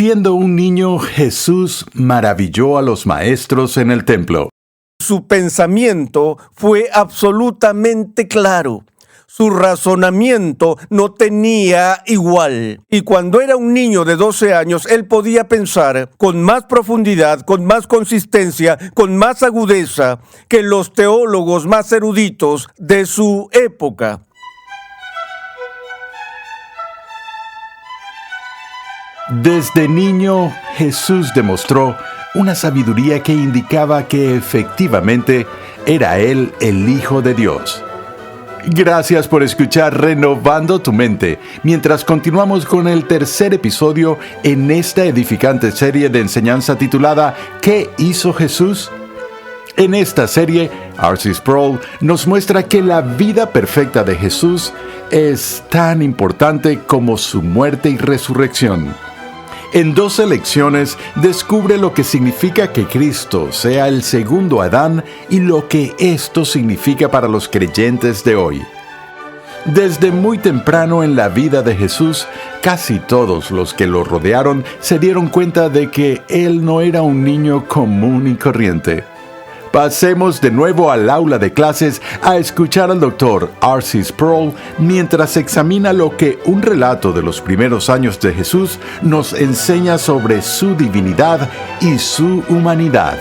Siendo un niño, Jesús maravilló a los maestros en el templo. Su pensamiento fue absolutamente claro. Su razonamiento no tenía igual. Y cuando era un niño de 12 años, él podía pensar con más profundidad, con más consistencia, con más agudeza que los teólogos más eruditos de su época. Desde niño, Jesús demostró una sabiduría que indicaba que efectivamente era Él el Hijo de Dios. Gracias por escuchar Renovando tu Mente, mientras continuamos con el tercer episodio en esta edificante serie de enseñanza titulada ¿Qué hizo Jesús? En esta serie, R.C. Sproul nos muestra que la vida perfecta de Jesús es tan importante como su muerte y resurrección. En 12 lecciones descubre lo que significa que Cristo sea el segundo Adán y lo que esto significa para los creyentes de hoy. Desde muy temprano en la vida de Jesús, casi todos los que lo rodearon se dieron cuenta de que Él no era un niño común y corriente. Pasemos de nuevo al aula de clases a escuchar al Dr. R.C. Sproul mientras examina lo que un relato de los primeros años de Jesús nos enseña sobre su divinidad y su humanidad.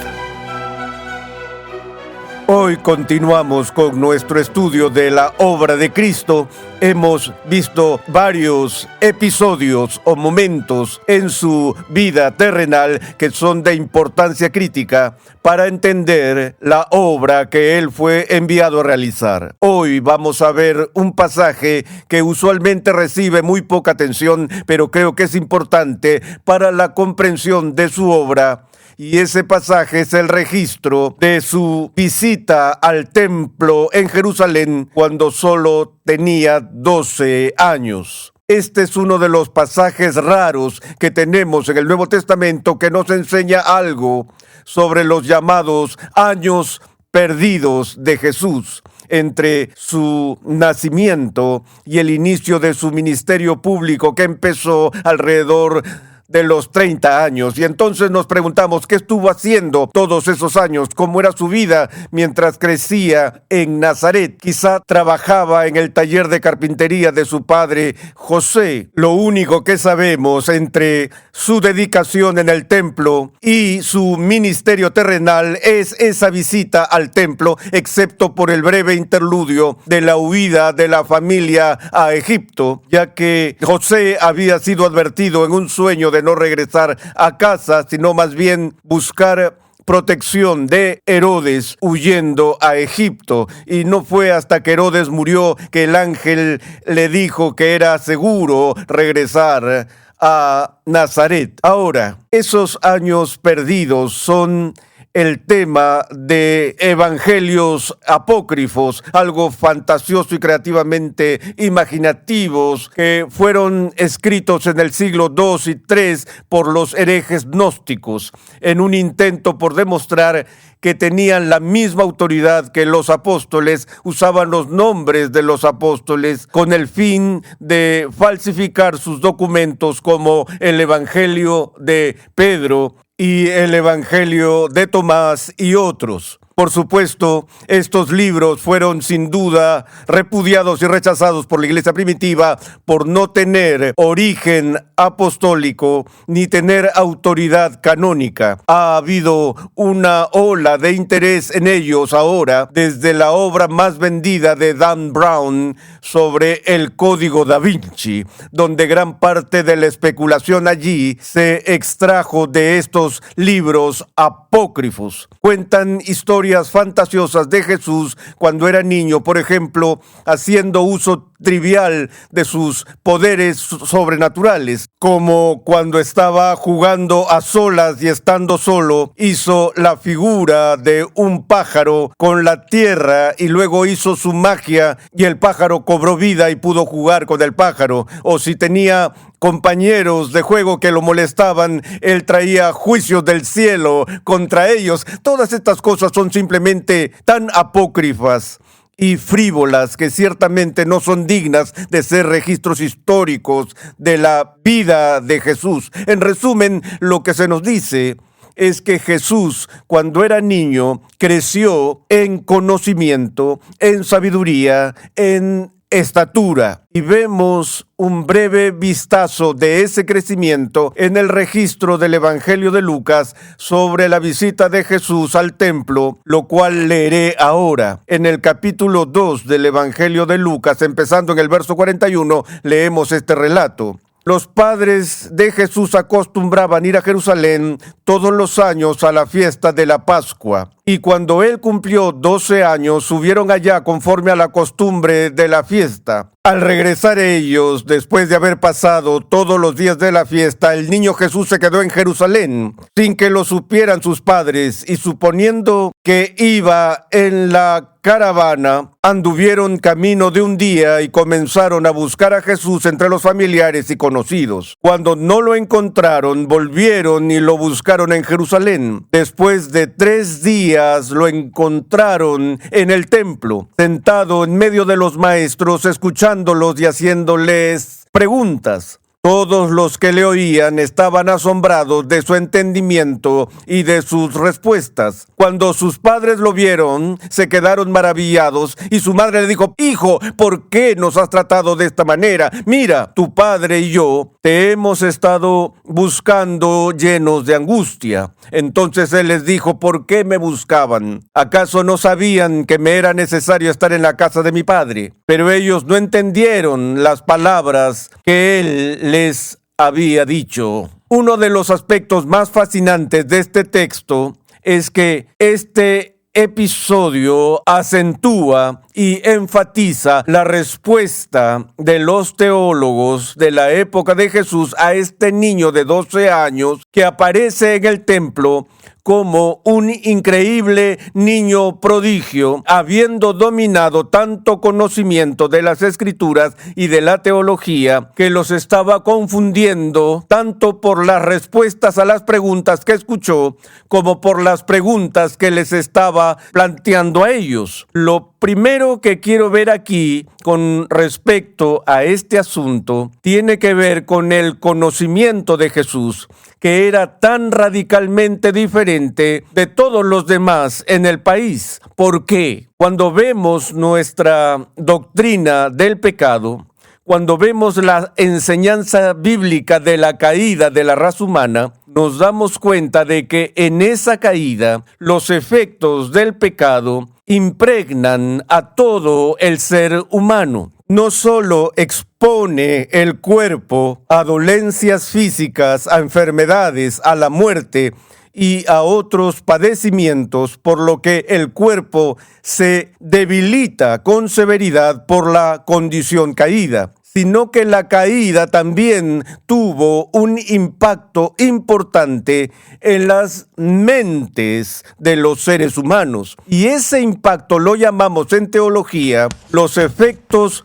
Hoy continuamos con nuestro estudio de la obra de Cristo. Hemos visto varios episodios o momentos en su vida terrenal que son de importancia crítica para entender la obra que Él fue enviado a realizar. Hoy vamos a ver un pasaje que usualmente recibe muy poca atención, pero creo que es importante para la comprensión de su obra. Y ese pasaje es el registro de su visita al templo en Jerusalén cuando solo tenía 12 años. Este es uno de los pasajes raros que tenemos en el Nuevo Testamento que nos enseña algo sobre los llamados años perdidos de Jesús entre su nacimiento y el inicio de su ministerio público que empezó alrededor de los 30 años. Y entonces nos preguntamos qué estuvo haciendo todos esos años, cómo era su vida mientras crecía en Nazaret. Quizá trabajaba en el taller de carpintería de su padre José. Lo único que sabemos entre su dedicación en el templo y su ministerio terrenal es esa visita al templo, excepto por el breve interludio de la huida de la familia a Egipto, ya que José había sido advertido en un sueño de no regresar a casa, sino más bien buscar protección de Herodes huyendo a Egipto. Y no fue hasta que Herodes murió que el ángel le dijo que era seguro regresar a Nazaret. Ahora, esos años perdidos son el tema de evangelios apócrifos, algo fantasioso y creativamente imaginativos, que fueron escritos en el siglo II y III por los herejes gnósticos, en un intento por demostrar que tenían la misma autoridad que los apóstoles, usaban los nombres de los apóstoles con el fin de falsificar sus documentos, como el Evangelio de Pedro y el Evangelio de Tomás y otros. Por supuesto, estos libros fueron sin duda repudiados y rechazados por la iglesia primitiva por no tener origen apostólico ni tener autoridad canónica. Ha habido una ola de interés en ellos ahora, desde la obra más vendida de Dan Brown sobre el Código Da Vinci, donde gran parte de la especulación allí se extrajo de estos libros apócrifos. Cuentan historias fantasiosas de Jesús cuando era niño, por ejemplo, haciendo uso trivial de sus poderes sobrenaturales, como cuando estaba jugando a solas y estando solo, hizo la figura de un pájaro con la tierra y luego hizo su magia y el pájaro cobró vida y pudo jugar con el pájaro. O si tenía compañeros de juego que lo molestaban, él traía juicios del cielo contra ellos. Todas estas cosas son simplemente tan apócrifas y frívolas que ciertamente no son dignas de ser registros históricos de la vida de Jesús. En resumen, lo que se nos dice es que Jesús, cuando era niño, creció en conocimiento, en sabiduría, en estatura. Y vemos un breve vistazo de ese crecimiento en el registro del Evangelio de Lucas sobre la visita de Jesús al templo, lo cual leeré ahora. En el capítulo 2 del Evangelio de Lucas, empezando en el verso 41, leemos este relato. Los padres de Jesús acostumbraban ir a Jerusalén todos los años a la fiesta de la Pascua. Y cuando él cumplió 12 años, subieron allá conforme a la costumbre de la fiesta. Al regresar ellos, después de haber pasado todos los días de la fiesta, el niño Jesús se quedó en Jerusalén, sin que lo supieran sus padres, y suponiendo que iba en la caravana, anduvieron camino de un día y comenzaron a buscar a Jesús entre los familiares y conocidos. Cuando no lo encontraron, volvieron y lo buscaron en Jerusalén. Después de 3 días, lo encontraron en el templo, sentado en medio de los maestros, escuchándolos y haciéndoles preguntas. Todos los que le oían estaban asombrados de su entendimiento y de sus respuestas. Cuando sus padres lo vieron, se quedaron maravillados y su madre le dijo: «Hijo, ¿por qué nos has tratado de esta manera? Mira, tu padre y yo te hemos estado buscando llenos de angustia». Entonces él les dijo: «¿Por qué me buscaban? ¿Acaso no sabían que me era necesario estar en la casa de mi padre?». Pero ellos no entendieron las palabras que él les había dicho. Uno de los aspectos más fascinantes de este texto es que este episodio acentúa y enfatiza la respuesta de los teólogos de la época de Jesús a este niño de 12 años que aparece en el templo como un increíble niño prodigio, habiendo dominado tanto conocimiento de las Escrituras y de la teología, que los estaba confundiendo tanto por las respuestas a las preguntas que escuchó, como por las preguntas que les estaba planteando a ellos. Lo primero que quiero ver aquí con respecto a este asunto tiene que ver con el conocimiento de Jesús, que era tan radicalmente diferente de todos los demás en el país. ¿Por qué? Cuando vemos nuestra doctrina del pecado, cuando vemos la enseñanza bíblica de la caída de la raza humana, nos damos cuenta de que en esa caída los efectos del pecado impregnan a todo el ser humano. No solo expone el cuerpo a dolencias físicas, a enfermedades, a la muerte y a otros padecimientos, por lo que el cuerpo se debilita con severidad por la condición caída, sino que la caída también tuvo un impacto importante en las mentes de los seres humanos. Y ese impacto lo llamamos en teología los efectos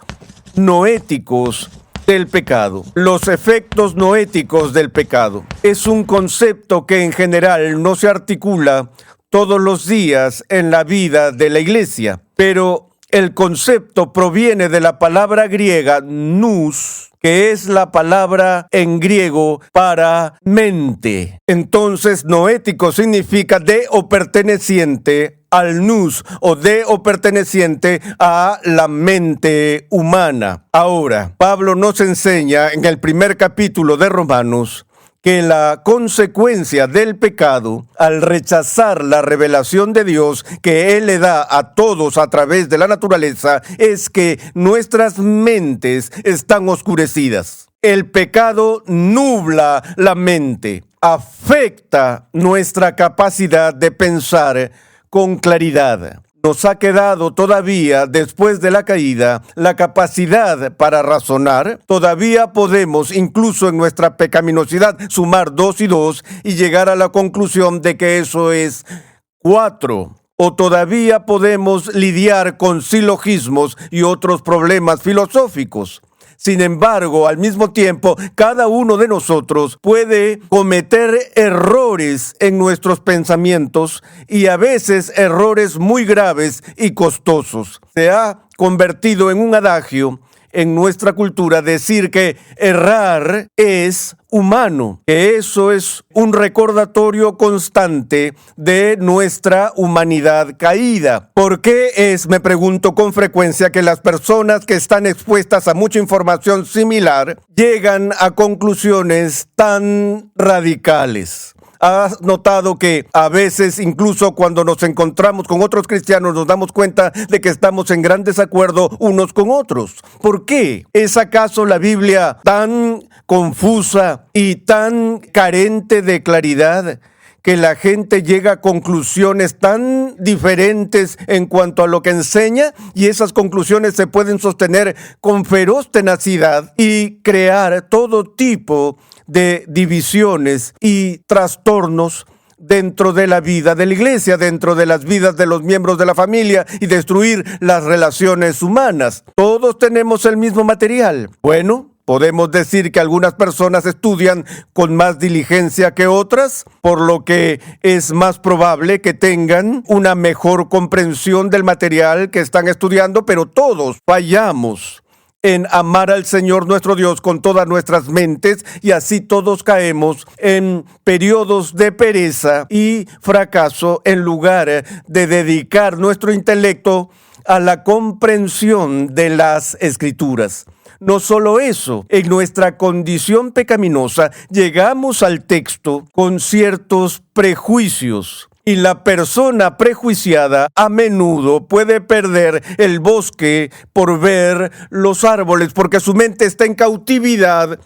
noéticos del pecado. Los efectos noéticos del pecado es un concepto que en general no se articula todos los días en la vida de la iglesia, pero el concepto proviene de la palabra griega nous, que es la palabra en griego para mente. Entonces, noético significa de o perteneciente al nous, o de o perteneciente a la mente humana. Ahora, Pablo nos enseña en el primer capítulo de Romanos que la consecuencia del pecado, al rechazar la revelación de Dios que Él le da a todos a través de la naturaleza, es que nuestras mentes están oscurecidas. El pecado nubla la mente, afecta nuestra capacidad de pensar con claridad. Nos ha quedado todavía, después de la caída, la capacidad para razonar. Todavía podemos, incluso en nuestra pecaminosidad, sumar 2 y 2 y llegar a la conclusión de que eso es 4. O todavía podemos lidiar con silogismos y otros problemas filosóficos. Sin embargo, al mismo tiempo, cada uno de nosotros puede cometer errores en nuestros pensamientos y a veces errores muy graves y costosos. Se ha convertido en un adagio en nuestra cultura decir que errar es humano, que eso es un recordatorio constante de nuestra humanidad caída. ¿Por qué es, me pregunto con frecuencia, que las personas que están expuestas a mucha información similar llegan a conclusiones tan radicales? ¿Has notado que a veces, incluso cuando nos encontramos con otros cristianos, nos damos cuenta de que estamos en gran desacuerdo unos con otros? ¿Por qué? ¿Es acaso la Biblia tan confusa y tan carente de claridad que la gente llega a conclusiones tan diferentes en cuanto a lo que enseña, y esas conclusiones se pueden sostener con feroz tenacidad y crear todo tipo de divisiones y trastornos dentro de la vida de la iglesia, dentro de las vidas de los miembros de la familia, y destruir las relaciones humanas? Todos tenemos el mismo material. Bueno, podemos decir que algunas personas estudian con más diligencia que otras, por lo que es más probable que tengan una mejor comprensión del material que están estudiando, pero todos fallamos en amar al Señor nuestro Dios con todas nuestras mentes, y así todos caemos en periodos de pereza y fracaso en lugar de dedicar nuestro intelecto a la comprensión de las Escrituras. No solo eso, en nuestra condición pecaminosa llegamos al texto con ciertos prejuicios. Y la persona prejuiciada a menudo puede perder el bosque por ver los árboles, porque su mente está en cautividad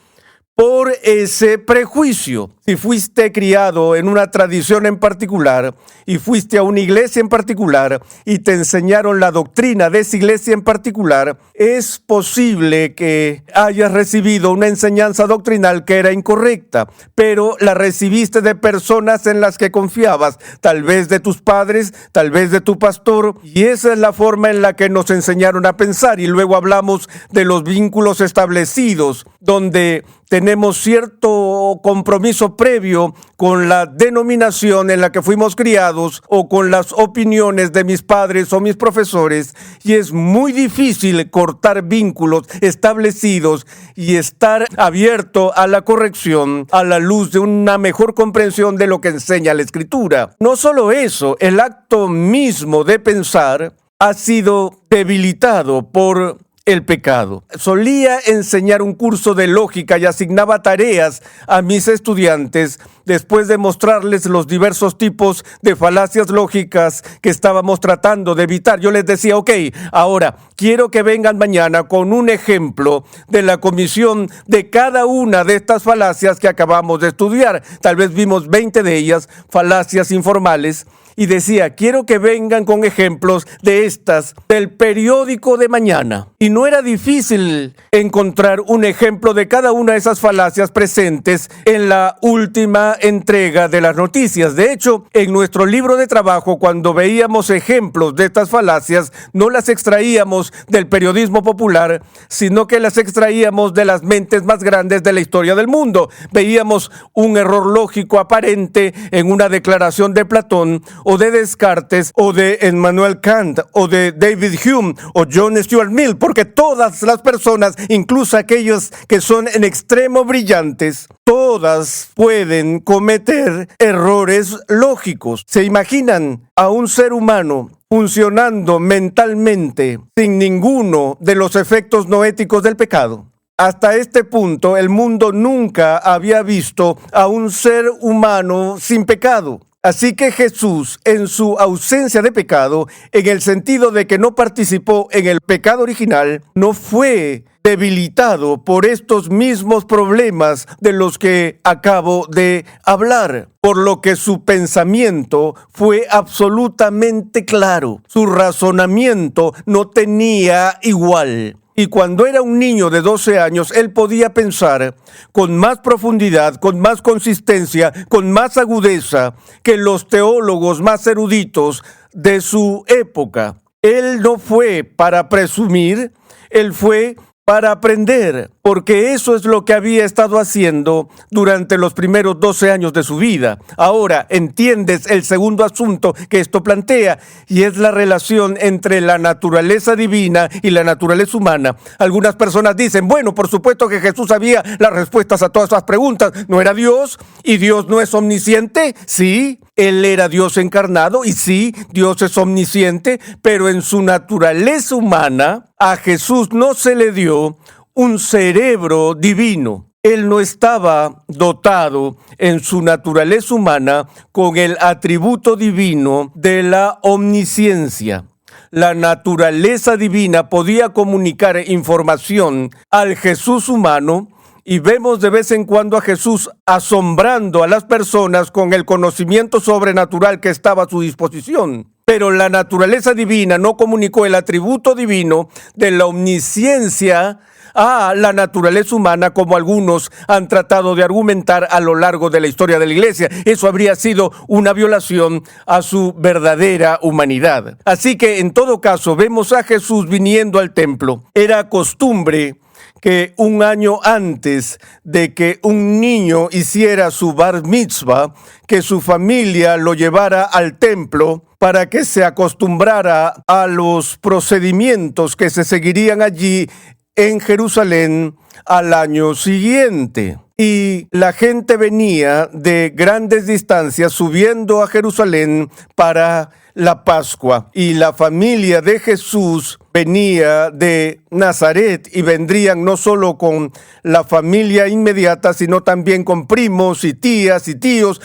por ese prejuicio. Si fuiste criado en una tradición en particular y fuiste a una iglesia en particular y te enseñaron la doctrina de esa iglesia en particular, es posible que hayas recibido una enseñanza doctrinal que era incorrecta, pero la recibiste de personas en las que confiabas, tal vez de tus padres, tal vez de tu pastor, y esa es la forma en la que nos enseñaron a pensar. Y luego hablamos de los vínculos establecidos, donde tenemos cierto compromiso previo con la denominación en la que fuimos criados o con las opiniones de mis padres o mis profesores, y es muy difícil cortar vínculos establecidos y estar abierto a la corrección a la luz de una mejor comprensión de lo que enseña la Escritura. No solo eso, el acto mismo de pensar ha sido debilitado por el pecado. Solía enseñar un curso de lógica y asignaba tareas a mis estudiantes después de mostrarles los diversos tipos de falacias lógicas que estábamos tratando de evitar. Yo les decía, ok, ahora quiero que vengan mañana con un ejemplo de la comisión de cada una de estas falacias que acabamos de estudiar. Tal vez vimos 20 de ellas, falacias informales. Y decía, quiero que vengan con ejemplos de estas del periódico de mañana. Y no era difícil encontrar un ejemplo de cada una de esas falacias presentes en la última entrega de las noticias. De hecho, en nuestro libro de trabajo, cuando veíamos ejemplos de estas falacias, no las extraíamos del periodismo popular, sino que las extraíamos de las mentes más grandes de la historia del mundo. Veíamos un error lógico aparente en una declaración de Platón, o de Descartes, o de Immanuel Kant, o de David Hume, o John Stuart Mill, porque todas las personas, incluso aquellos que son en extremo brillantes, todas pueden cometer errores lógicos. ¿Se imaginan a un ser humano funcionando mentalmente sin ninguno de los efectos noéticos del pecado? Hasta este punto, el mundo nunca había visto a un ser humano sin pecado. Así que Jesús, en su ausencia de pecado, en el sentido de que no participó en el pecado original, no fue debilitado por estos mismos problemas de los que acabo de hablar, por lo que su pensamiento fue absolutamente claro. Su razonamiento no tenía igual. Y cuando era un niño de 12 años, él podía pensar con más profundidad, con más consistencia, con más agudeza que los teólogos más eruditos de su época. Él no fue para presumir, él fue para aprender, porque eso es lo que había estado haciendo durante los primeros 12 años de su vida. Ahora entiendes el segundo asunto que esto plantea, y es la relación entre la naturaleza divina y la naturaleza humana. Algunas personas dicen, bueno, por supuesto que Jesús sabía las respuestas a todas esas preguntas. ¿No era Dios? ¿Y Dios no es omnisciente? Sí, Él era Dios encarnado, y sí, Dios es omnisciente, pero en su naturaleza humana, a Jesús no se le dio un cerebro divino. Él no estaba dotado en su naturaleza humana con el atributo divino de la omnisciencia. La naturaleza divina podía comunicar información al Jesús humano, y vemos de vez en cuando a Jesús asombrando a las personas con el conocimiento sobrenatural que estaba a su disposición. Pero la naturaleza divina no comunicó el atributo divino de la omnisciencia a la naturaleza humana, como algunos han tratado de argumentar a lo largo de la historia de la iglesia. Eso habría sido una violación a su verdadera humanidad. Así que en todo caso vemos a Jesús viniendo al templo. Era costumbre que un año antes de que un niño hiciera su bar mitzvah, que su familia lo llevara al templo para que se acostumbrara a los procedimientos que se seguirían allí en Jerusalén al año siguiente. Y la gente venía de grandes distancias subiendo a Jerusalén para la Pascua. Y la familia de Jesús venía de Nazaret, y vendrían no solo con la familia inmediata, sino también con primos y tías y tíos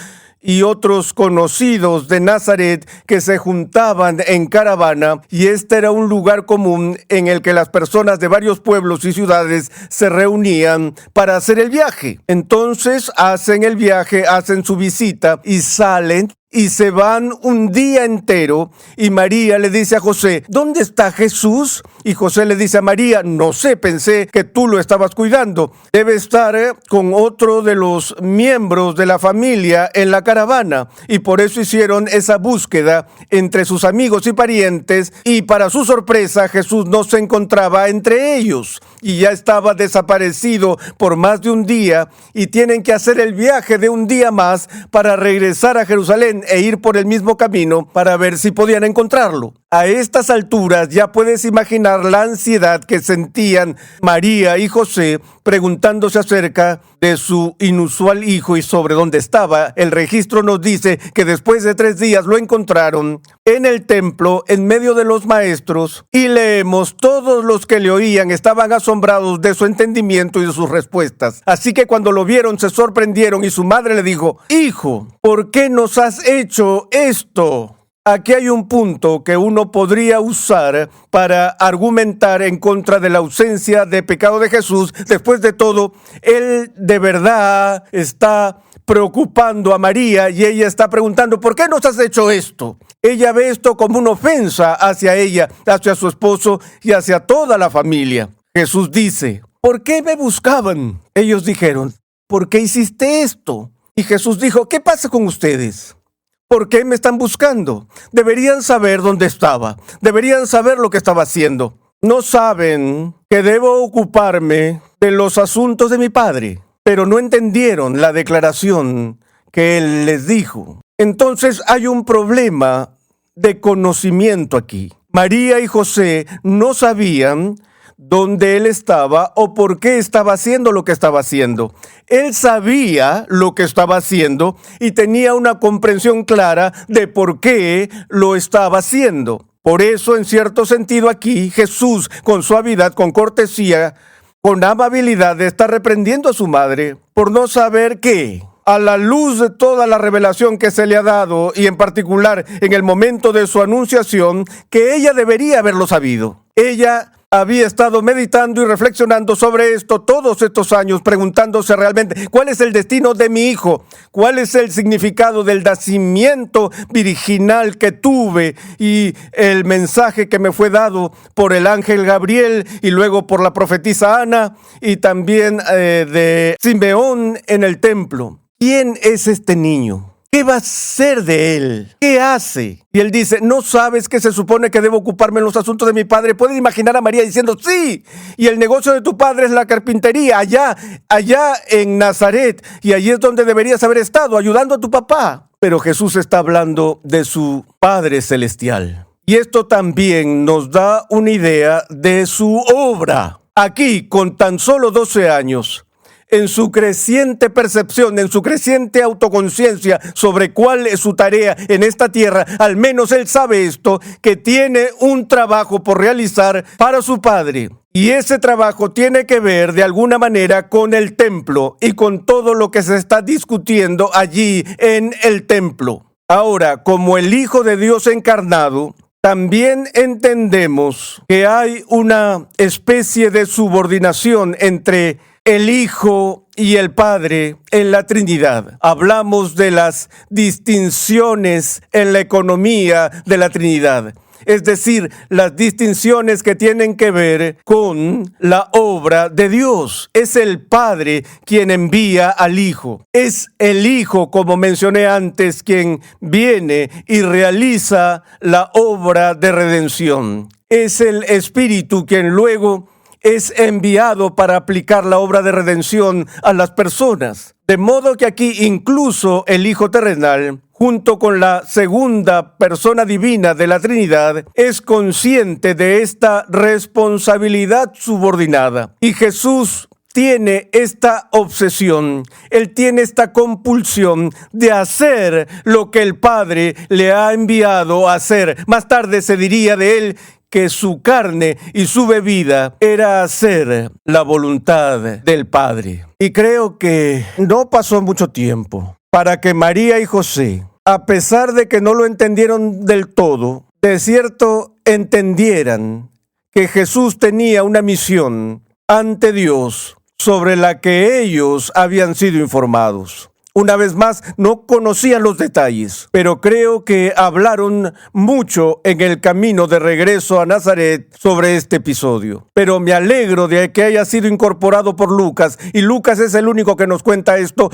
y otros conocidos de Nazaret que se juntaban en caravana, y este era un lugar común en el que las personas de varios pueblos y ciudades se reunían para hacer el viaje. Entonces hacen el viaje, hacen su visita y salen y se van un día entero, y María le dice a José, ¿dónde está Jesús? Y José le dice a María, no sé, pensé que tú lo estabas cuidando. Debe estar con otro de los miembros de la familia en la caravana. Y por eso hicieron esa búsqueda entre sus amigos y parientes, y para su sorpresa Jesús no se encontraba entre ellos, y ya estaba desaparecido por más de un día, y tienen que hacer el viaje de un día más para regresar a Jerusalén e ir por el mismo camino para ver si podían encontrarlo. A estas alturas ya puedes imaginar la ansiedad que sentían María y José preguntándose acerca de su inusual hijo y sobre dónde estaba. El registro nos dice que después de 3 días lo encontraron en el templo, en medio de los maestros, y leemos, todos los que le oían estaban asombrados de su entendimiento y de sus respuestas. Así que cuando lo vieron se sorprendieron, y su madre le dijo, hijo, ¿por qué nos has hecho esto? Aquí hay un punto que uno podría usar para argumentar en contra de la ausencia de pecado de Jesús. Después de todo, Él de verdad está preocupando a María, y ella está preguntando, ¿por qué nos has hecho esto? Ella ve esto como una ofensa hacia ella, hacia su esposo y hacia toda la familia. Jesús dice, ¿por qué me buscaban? Ellos dijeron, ¿por qué hiciste esto? Y Jesús dijo, ¿qué pasa con ustedes? ¿Por qué me están buscando? Deberían saber dónde estaba. Deberían saber lo que estaba haciendo. No saben que debo ocuparme de los asuntos de mi Padre, pero no entendieron la declaración que Él les dijo. Entonces hay un problema de conocimiento aquí. María y José no sabían dónde Él estaba o por qué estaba haciendo lo que estaba haciendo. Él sabía lo que estaba haciendo y tenía una comprensión clara de por qué lo estaba haciendo. Por eso, en cierto sentido, aquí Jesús, con suavidad, con cortesía, con amabilidad, está reprendiendo a su madre por no saber qué. A la luz de toda la revelación que se le ha dado, y en particular en el momento de su anunciación, que ella debería haberlo sabido. Ella había estado meditando y reflexionando sobre esto todos estos años, preguntándose realmente, ¿cuál es el destino de mi hijo? ¿Cuál es el significado del nacimiento virginal que tuve y el mensaje que me fue dado por el ángel Gabriel y luego por la profetisa Ana y también de Simeón en el templo? ¿Quién es este niño? ¿Qué va a ser de él? ¿Qué hace? Y él dice, ¿no sabes que se supone que debo ocuparme en los asuntos de mi padre? Pueden imaginar a María diciendo, sí, y el negocio de tu padre es la carpintería, allá en Nazaret, y allí es donde deberías haber estado, ayudando a tu papá. Pero Jesús está hablando de su Padre Celestial. Y esto también nos da una idea de su obra. Aquí, con tan solo 12 años, en su creciente percepción, en su creciente autoconciencia sobre cuál es su tarea en esta tierra, al menos él sabe esto, que tiene un trabajo por realizar para su Padre. Y ese trabajo tiene que ver de alguna manera con el templo y con todo lo que se está discutiendo allí en el templo. Ahora, como el Hijo de Dios encarnado, también entendemos que hay una especie de subordinación entre el Hijo y el Padre en la Trinidad. Hablamos de las distinciones en la economía de la Trinidad. Es decir, las distinciones que tienen que ver con la obra de Dios. Es el Padre quien envía al Hijo. Es el Hijo, como mencioné antes, quien viene y realiza la obra de redención. Es el Espíritu quien luego es enviado para aplicar la obra de redención a las personas. De modo que aquí incluso el Hijo terrenal, junto con la segunda persona divina de la Trinidad, es consciente de esta responsabilidad subordinada. Y Jesús tiene esta obsesión, él tiene esta compulsión de hacer lo que el Padre le ha enviado a hacer. Más tarde se diría de él que su carne y su bebida era hacer la voluntad del Padre. Y creo que no pasó mucho tiempo para que María y José, a pesar de que no lo entendieron del todo, de cierto entendieran que Jesús tenía una misión ante Dios sobre la que ellos habían sido informados. Una vez más, no conocían los detalles, pero creo que hablaron mucho en el camino de regreso a Nazaret sobre este episodio. Pero me alegro de que haya sido incorporado por Lucas, y Lucas es el único que nos cuenta esto.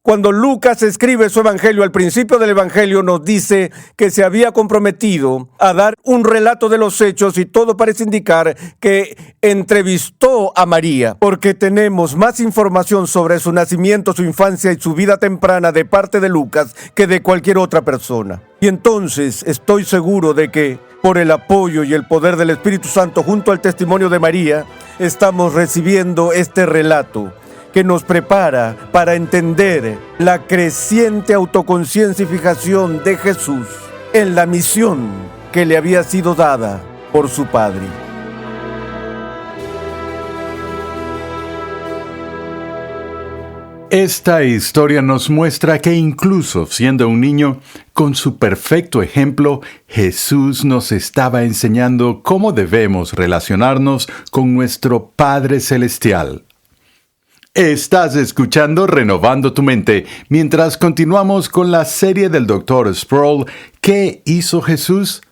Cuando Lucas escribe su evangelio, al principio del evangelio nos dice que se había comprometido a dar un relato de los hechos, y todo parece indicar que entrevistó a María, porque tenemos más información sobre su nacimiento, su infancia y su vida temprana de parte de Lucas que de cualquier otra persona. Y entonces estoy seguro de que por el apoyo y el poder del Espíritu Santo junto al testimonio de María, estamos recibiendo este relato que nos prepara para entender la creciente autoconciencia y fijación de Jesús en la misión que le había sido dada por su Padre. Esta historia nos muestra que incluso siendo un niño, con su perfecto ejemplo, Jesús nos estaba enseñando cómo debemos relacionarnos con nuestro Padre Celestial. Estás escuchando Renovando tu Mente, mientras continuamos con la serie del Dr. Sproul, ¿Qué hizo Jesús?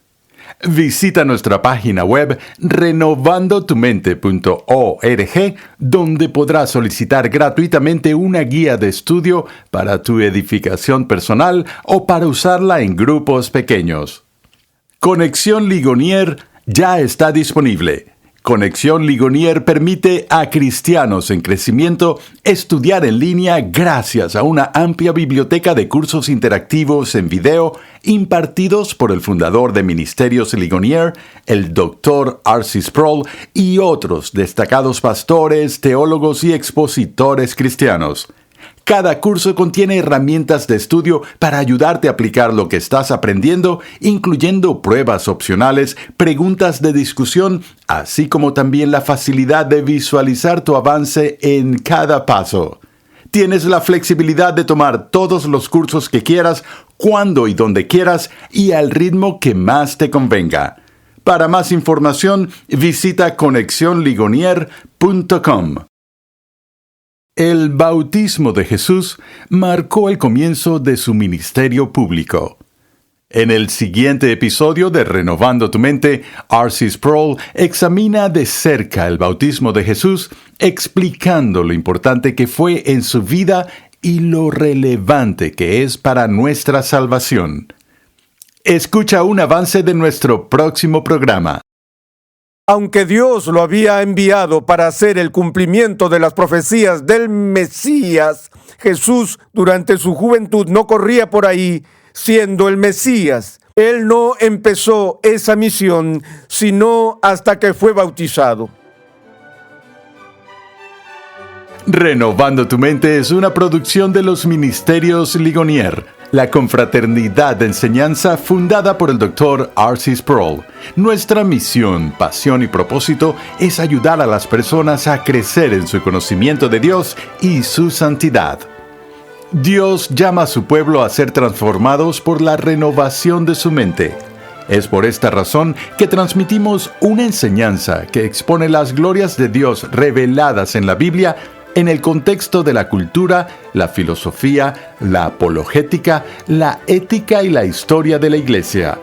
Visita nuestra página web renovandotumente.org, donde podrás solicitar gratuitamente una guía de estudio para tu edificación personal o para usarla en grupos pequeños. Conexión Ligonier ya está disponible. Conexión Ligonier permite a cristianos en crecimiento estudiar en línea gracias a una amplia biblioteca de cursos interactivos en video impartidos por el fundador de Ministerios Ligonier, el Dr. R.C. Sproul, y otros destacados pastores, teólogos y expositores cristianos. Cada curso contiene herramientas de estudio para ayudarte a aplicar lo que estás aprendiendo, incluyendo pruebas opcionales, preguntas de discusión, así como también la facilidad de visualizar tu avance en cada paso. Tienes la flexibilidad de tomar todos los cursos que quieras, cuando y donde quieras, y al ritmo que más te convenga. Para más información, visita conexionligonier.com. El bautismo de Jesús marcó el comienzo de su ministerio público. En el siguiente episodio de Renovando tu Mente, R.C. Sproul examina de cerca el bautismo de Jesús, explicando lo importante que fue en su vida y lo relevante que es para nuestra salvación. Escucha un avance de nuestro próximo programa. Aunque Dios lo había enviado para hacer el cumplimiento de las profecías del Mesías, Jesús durante su juventud no corría por ahí siendo el Mesías. Él no empezó esa misión sino hasta que fue bautizado. Renovando tu mente es una producción de los Ministerios Ligonier, la confraternidad de enseñanza fundada por el Dr. R.C. Sproul. Nuestra misión, pasión y propósito es ayudar a las personas a crecer en su conocimiento de Dios y su santidad. Dios llama a su pueblo a ser transformados por la renovación de su mente. Es por esta razón que transmitimos una enseñanza que expone las glorias de Dios reveladas en la Biblia en el contexto de la cultura, la filosofía, la apologética, la ética y la historia de la Iglesia.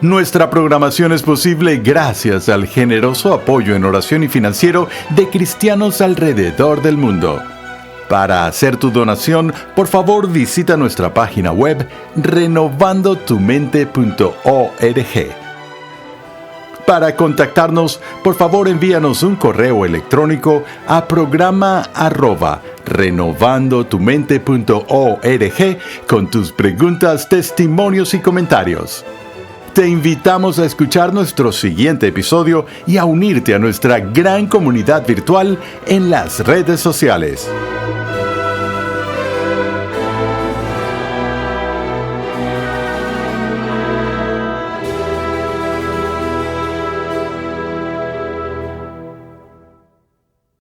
Nuestra programación es posible gracias al generoso apoyo en oración y financiero de cristianos alrededor del mundo. Para hacer tu donación, por favor visita nuestra página web renovandotumente.org. Para contactarnos, por favor envíanos un correo electrónico a programa@renovandotumente.org con tus preguntas, testimonios y comentarios. Te invitamos a escuchar nuestro siguiente episodio y a unirte a nuestra gran comunidad virtual en las redes sociales.